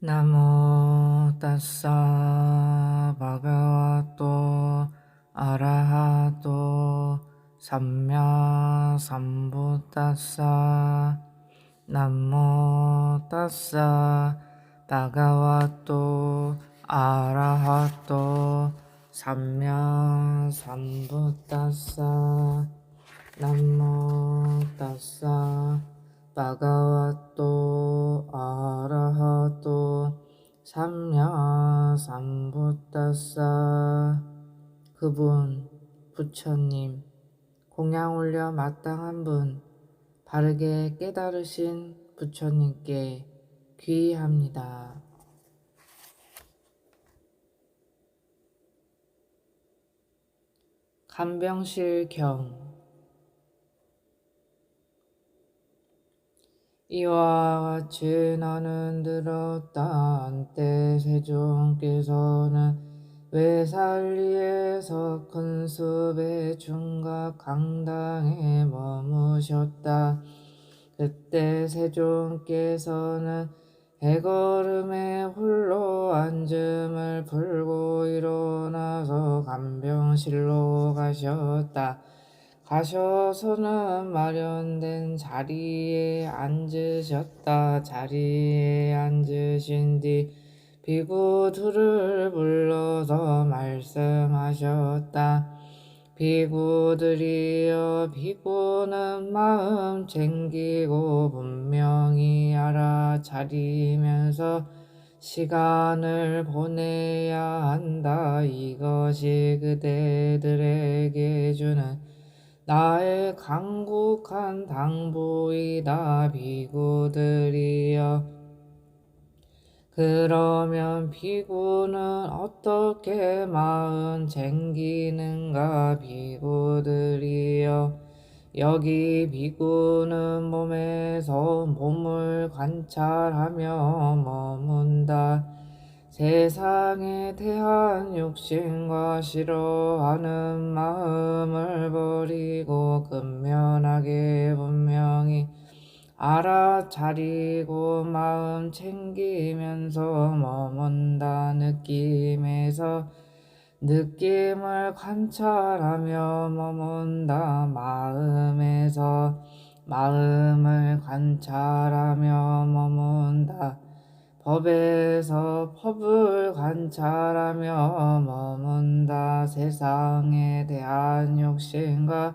나모 따사 바가와또 아라하또 삼야 삼부따사 나모 따사 바가와또 아라하또 삼야 삼부따사 나모 따사 바가와또 아라하또 삼야 삼부따사. 그분 부처님, 공양 올려 마땅한 분, 바르게 깨달으신 부처님께 귀의합니다. 간병실경. 이와 같이 나는 들었다. 한때 세종께서는 외살리에서 큰 숲의 중각 강당에 머무셨다. 그때 세종께서는 해걸음에 홀로 앉음을 풀고 일어나서 간병실로 가셨다. 가셔서는 마련된 자리에 앉으셨다. 자리에 앉으신 뒤 비구들을 불러서 말씀하셨다. 비구들이여, 비구는 마음 챙기고 분명히 알아차리면서 시간을 보내야 한다. 이것이 그대들에게 주는 나의 간곡한 당부이다. 비구들이여, 그러면 비구는 어떻게 마음 챙기는가? 비구들이여, 여기 비구는 몸에서 몸을 관찰하며 머문다. 세상에 대한 욕심과 싫어하는 마음을 버리고 근면하게 분명히 알아차리고 마음 챙기면서 머문다. 느낌에서 느낌을 관찰하며 머문다. 마음에서 마음을 관찰하며 머문다. 법에서 법을 관찰하며 머문다. 세상에 대한 욕심과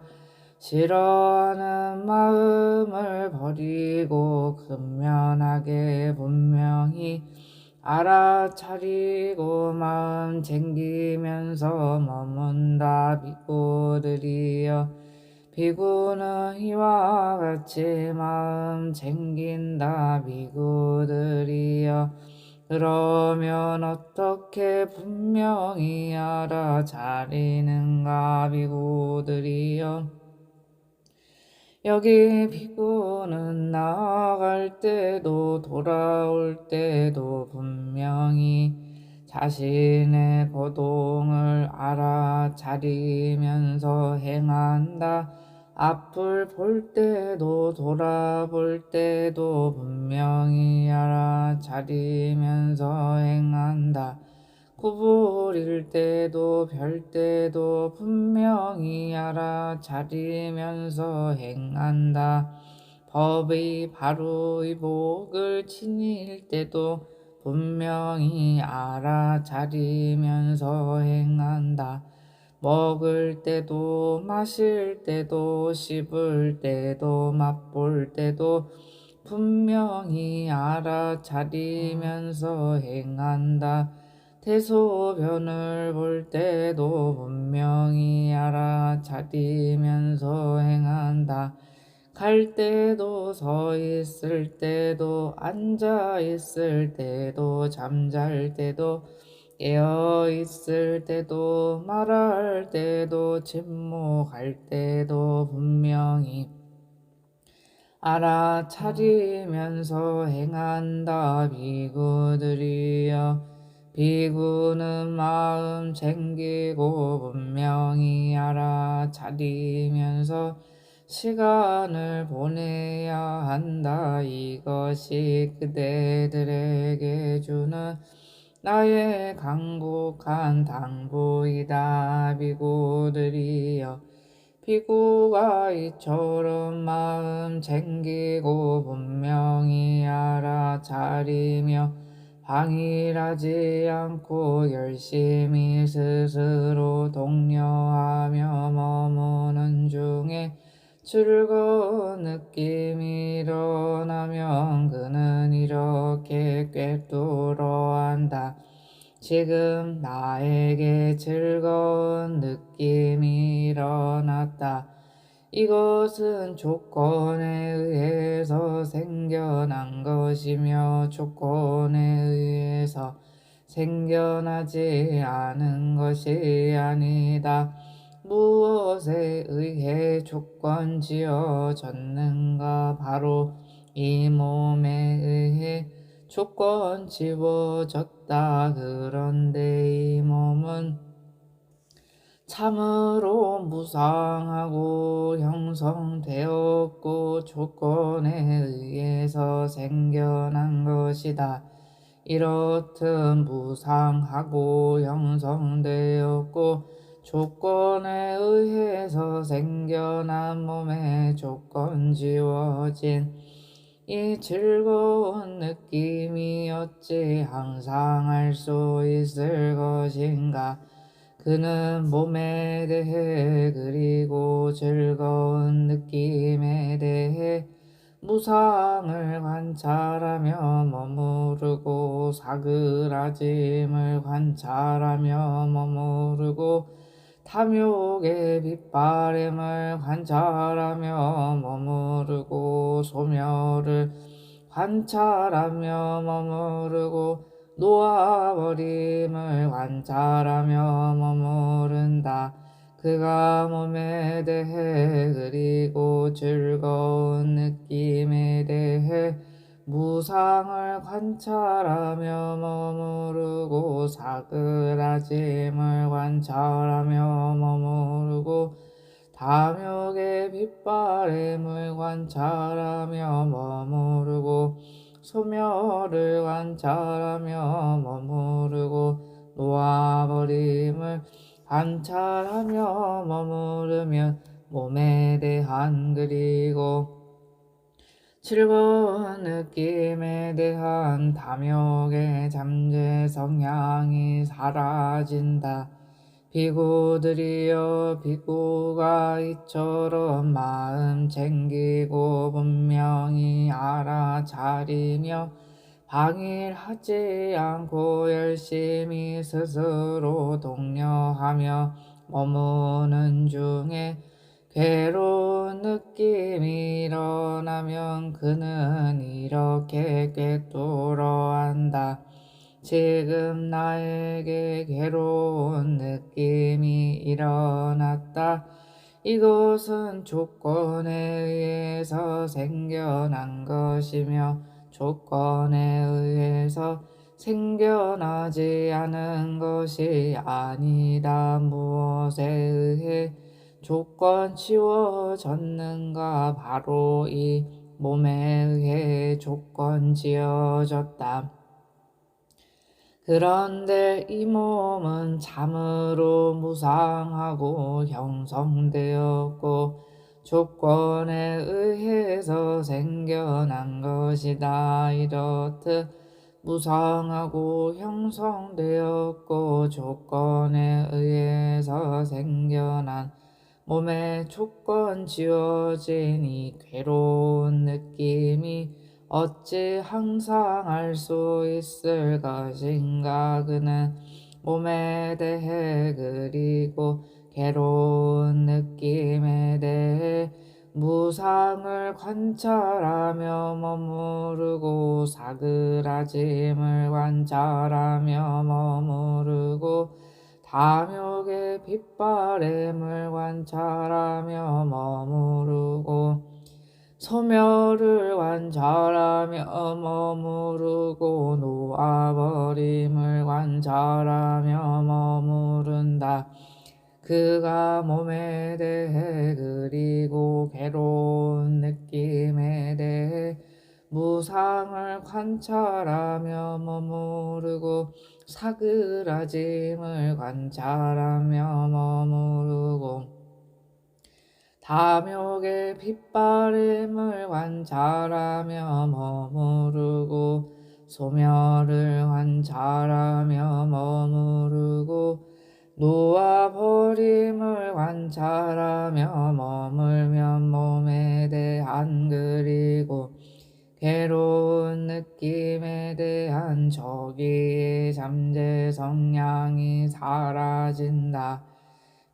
싫어하는 마음을 버리고 근면하게 분명히 알아차리고 마음 챙기면서 머문다. 비구들이여, 비구는 이와 같이 마음 챙긴다. 비구들이여, 그러면 어떻게 분명히 알아차리는가? 비구들이여, 여기 비구는 나아갈 때도 돌아올 때도 분명히 자신의 거동을 알아차리면서 행한다. 앞을 볼 때도 돌아볼 때도 분명히 알아차리면서 행한다. 구부릴 때도 별 때도 분명히 알아차리면서 행한다. 법의 바로의 복을 지닐 때도 분명히 알아차리면서 행한다. 먹을 때도 마실 때도 씹을 때도 맛볼 때도 분명히 알아차리면서 행한다. 대소변을 볼 때도 분명히 알아차리면서 행한다. 갈 때도 서 있을 때도 앉아 있을 때도 잠잘 때도 깨어 있을 때도 말할 때도 침묵할 때도 분명히 알아차리면서 행한다. 비구들이여, 비구는 마음 챙기고 분명히 알아차리면서 시간을 보내야 한다. 이것이 그대들에게 주는 나의 간곡한 당부이다. 비구들이여, 비구가 이처럼 마음 챙기고 분명히 알아차리며 방일하지 않고 열심히 스스로 독려하며 머무는 중에 즐거운 느낌이 일어나면 그는 이렇게 꿰뚫어한다. 지금 나에게 즐거운 느낌이 일어났다. 이것은 조건에 의해서 생겨난 것이며 조건에 의해서 생겨나지 않은 것이 아니다. 무엇에 의해 조건 지어졌는가? 바로 이 몸에 의해 조건 지워졌다. 그런데 이 몸은 참으로 무상하고 형성되었고 조건에 의해서 생겨난 것이다. 이렇듯 무상하고 형성되었고 조건에 의해서 생겨난 몸에 조건 지워진 이 즐거운 느낌이 어찌 항상 할 수 있을 것인가? 그는 몸에 대해 그리고 즐거운 느낌에 대해 무상을 관찰하며 머무르고 사그라짐을 관찰하며 머무르고 탐욕의 빛바램을 관찰하며 머무르고 소멸을 관찰하며 머무르고 놓아버림을 관찰하며 머무른다. 그가 몸에 대해 그리고 즐거운 느낌에 대해 무상을 관찰하며 머무르고 사그라짐을 관찰하며 머무르고 탐욕의 빛바램을 관찰하며 머무르고 소멸을 관찰하며 머무르고 놓아버림을 관찰하며 머무르면 몸에 대한 그리고 즐거운 느낌에 대한 탐욕의 잠재 성향이 사라진다. 비구들이여, 비구가 이처럼 마음 챙기고 분명히 알아차리며 방일하지 않고 열심히 스스로 독려하며 머무는 중에 괴로운 느낌이 일어나면 그는 이렇게 꿰뚫어한다. 지금 나에게 괴로운 느낌이 일어났다. 이것은 조건에 의해서 생겨난 것이며 조건에 의해서 생겨나지 않은 것이 아니다. 무엇에 의해 조건 지워졌는가? 바로 이 몸에 의해 조건 지어졌다. 그런데 이 몸은 참으로 무상하고 형성되었고 조건에 의해서 생겨난 것이다. 이렇듯 무상하고 형성되었고 조건에 의해서 생겨난 몸에 조건 지어진 이 괴로운 느낌이 어찌 항상 알 수 있을 것인가? 그는 몸에 대해 그리고 괴로운 느낌에 대해 무상을 관찰하며 머무르고 사그라짐을 관찰하며 머무르고 탐욕의 빛바램을 관찰하며 머무르고 소멸을 관찰하며 머무르고 놓아버림을 관찰하며 머무른다. 그가 몸에 대해 그리고 괴로운 느낌에 대해 무상을 관찰하며 머무르고 사그라짐을 관찰하며 머무르고 탐욕의 빗바램을 관찰하며 머무르고 소멸을 관찰하며 머무르고 놓아버림을 관찰하며 머물면 몸에 대한 그리고 괴로운 느낌에 대한 저기의 잠재 성향이 사라진다.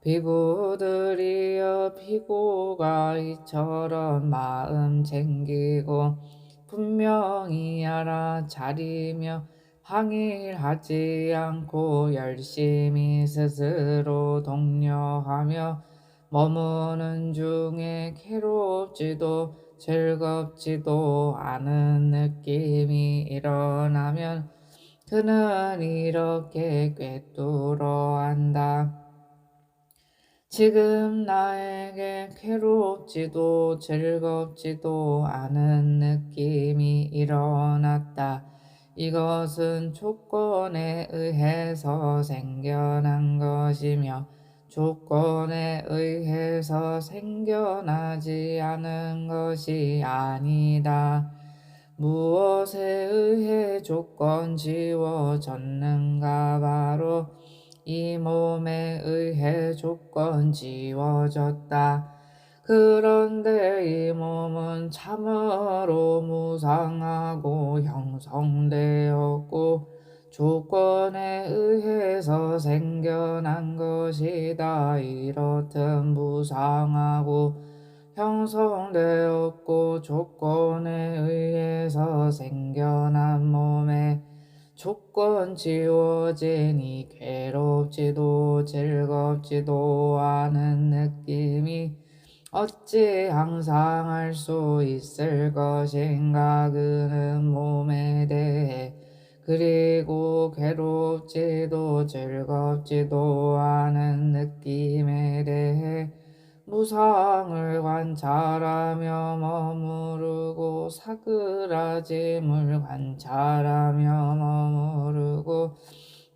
비구들이여 비구가 이처럼 마음 챙기고 분명히 알아차리며 항일하지 않고 열심히 스스로 독려하며 머무는 중에 괴롭지도 즐겁지도 않은 느낌이 일어나면 그는 이렇게 꿰뚫어 한다. 지금 나에게 괴롭지도 즐겁지도 않은 느낌이 일어났다. 이것은 조건에 의해서 생겨난 것이며 조건에 의해서 생겨나지 않은 것이 아니다. 무엇에 의해 조건 지워졌는가? 바로 이 몸에 의해 조건 지워졌다. 그런데 이 몸은 참으로 무상하고 형성되었고 조건에 의해서 생겨난 것이다. 이렇듯 무상하고 형성되었고 조건에 의해서 생겨난 몸에 조건 지워지니 괴롭지도 즐겁지도 않은 느낌이 어찌 항상 할 수 있을 것인가. 그는 몸에 대해 그리고 괴롭지도 즐겁지도 않은 느낌에 대해 무상을 관찰하며 머무르고 사그라짐을 관찰하며 머무르고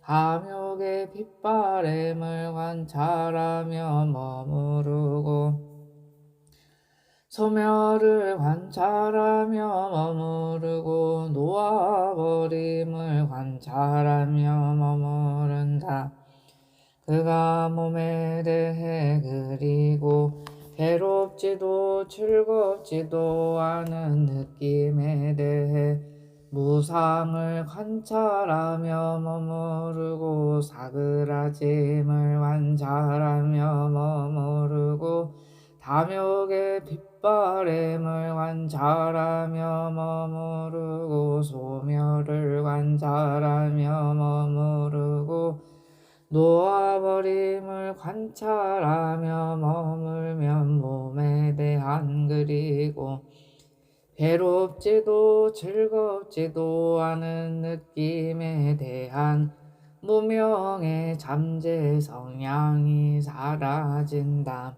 탐욕의 빗바램을 관찰하며 머무르고 소멸을 관찰하며 머무르고 놓아버림을 관찰하며 머무른다. 그가 몸에 대해 그리고 괴롭지도 즐겁지도 않은 느낌에 대해 무상을 관찰하며 머무르고 사그라짐을 관찰하며 머무르고 탐욕의 빗바램을 관찰하며 머무르고 소멸을 관찰하며 머무르고 놓아버림을 관찰하며 머물면 몸에 대한 그리고 괴롭지도 즐겁지도 않은 느낌에 대한 무명의 잠재 성향이 사라진다.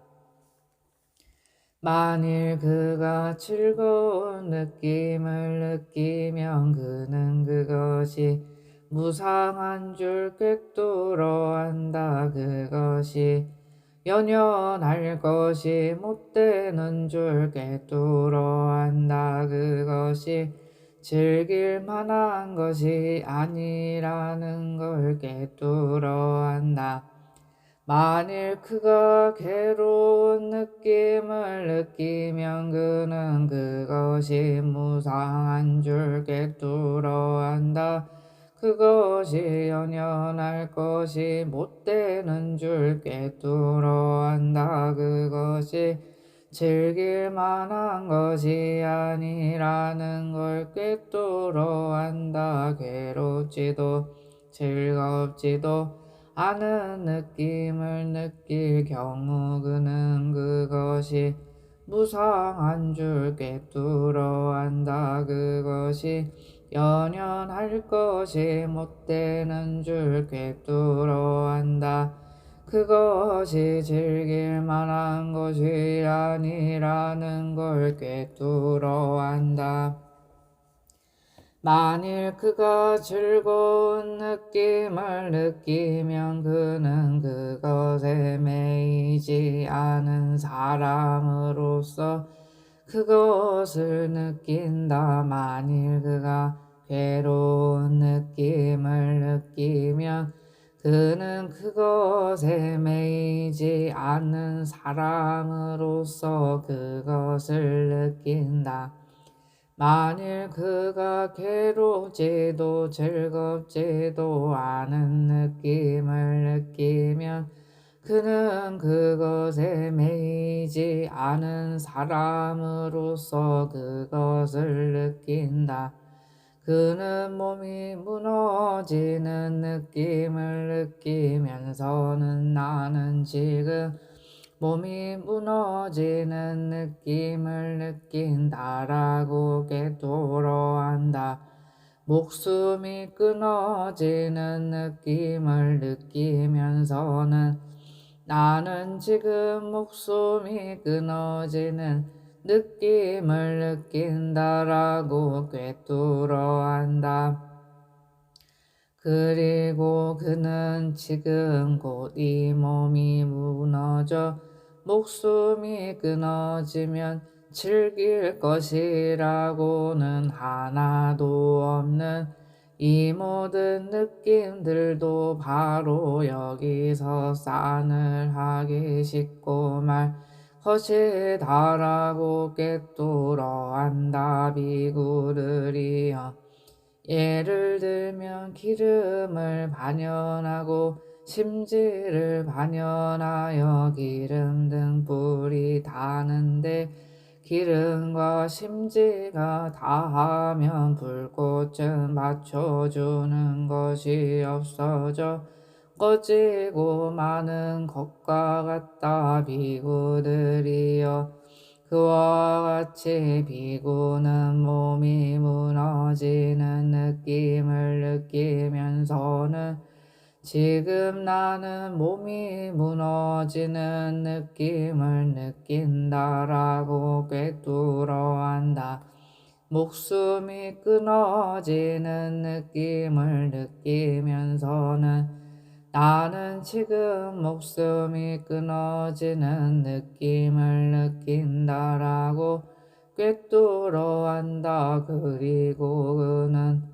만일 그가 즐거운 느낌을 느끼면 그는 그것이 무상한 줄 꿰뚫어 안다. 그것이 연연할 것이 못되는 줄 꿰뚫어 안다. 그것이 즐길 만한 것이 아니라는 걸 꿰뚫어 안다. 만일 그가 괴로운 느낌을 느끼면 그는 그것이 무상한 줄 꿰뚫어 안다. 그것이 연연할 것이 못되는 줄 꿰뚫어 안다. 그것이 즐길 만한 것이 아니라는 걸 꿰뚫어 안다. 괴롭지도 즐겁지도 않은 느낌을 느낄 경우 그는 그것이 무상한 줄 꿰뚫어 안다. 그것이 연연할 것이 못되는 줄 꿰뚫어 안다. 그것이 즐길 만한 것이 아니라는 걸 꿰뚫어 안다. 만일 그가 즐거운 느낌을 느끼면 그는 그것에 매이지 않은 사람으로서 그것을 느낀다. 만일 그가 괴로운 느낌을 느끼면 그는 그것에 매이지 않는 사람으로서 그것을 느낀다. 만일 그가 괴롭지도 즐겁지도 않은 느낌을 느끼면 그는 그것에 매이지 않은 사람으로서 그것을 느낀다. 그는 몸이 무너지는 느낌을 느끼면서는 나는 지금 몸이 무너지는 느낌을 느낀다라고 꿰뚫어 안다. 목숨이 끊어지는 느낌을 느끼면서는 나는 지금 목숨이 끊어지는 느낌을 느낀다라고 꿰뚫어 안다. 그리고 그는 지금 곧 이 몸이 무너져 목숨이 끊어지면 즐길 것이라고는 하나도 없는 이 모든 느낌들도 바로 여기서 싸늘하기 쉽고 말 것이다라고 꿰뚫어 안다. 비구들이여, 예를 들면 기름을 반연하고 심지를 반연하여 기름 등 불이 다는데 기름과 심지가 다하면 불꽃은 받쳐주는 것이 없어져 꺼지고 마는 것과 같다. 비구들이여, 그와 같이 비구는 몸이 무너지는 느낌을 느끼면서는 지금 나는 몸이 무너지는 느낌을 느낀다라고 꿰뚫어 안다. 목숨이 끊어지는 느낌을 느끼면서는 나는 지금 목숨이 끊어지는 느낌을 느낀다라고 꿰뚫어 안다. 그리고 그는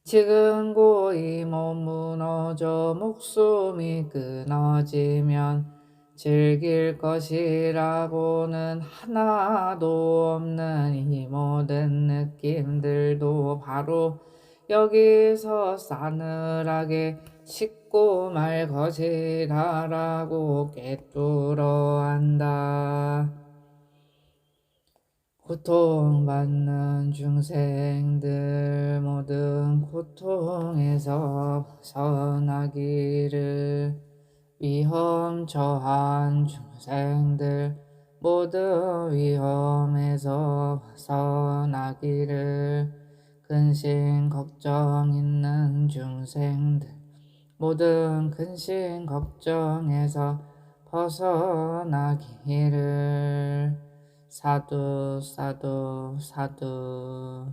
지금 곧 이 몸 무너져 목숨이 끊어지면 즐길 것이라고는 하나도 없는 이 모든 느낌들도 바로 여기서 싸늘하게 식고 말 것이다라고 꿰뚫어 안다. 고통받는 중생들 모든 고통에서 벗어나기를, 위험 처한 중생들 모든 위험에서 벗어나기를, 근심 걱정 있는 중생들 모든 근심 걱정에서 벗어나기를. 사두 사두 사두.